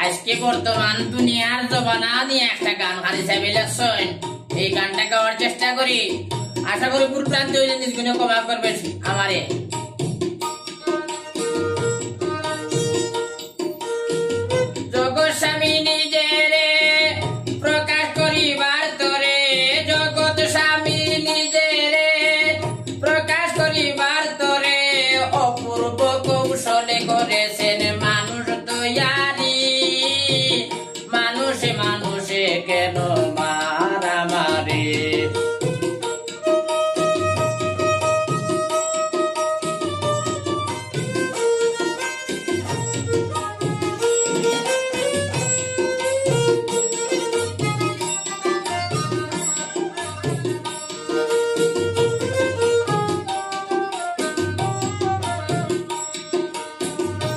আজকে বর্তমান দুনিয়ার জবানা নিয়ে একটা গান খালি চাইবে লাগছেন, এই গানটা গাওয়ার চেষ্টা করি। আশা করি ভুল প্রান্তি হইলে নিজ গুণে ক্ষমা করবেন আমারে। জগৎ স্বামী নিজেরে প্রকাশ করিবার তরে, জগৎ স্বামী নিজেরে প্রকাশ করিবার তরে অপূর্ব কৌশলে করেছেন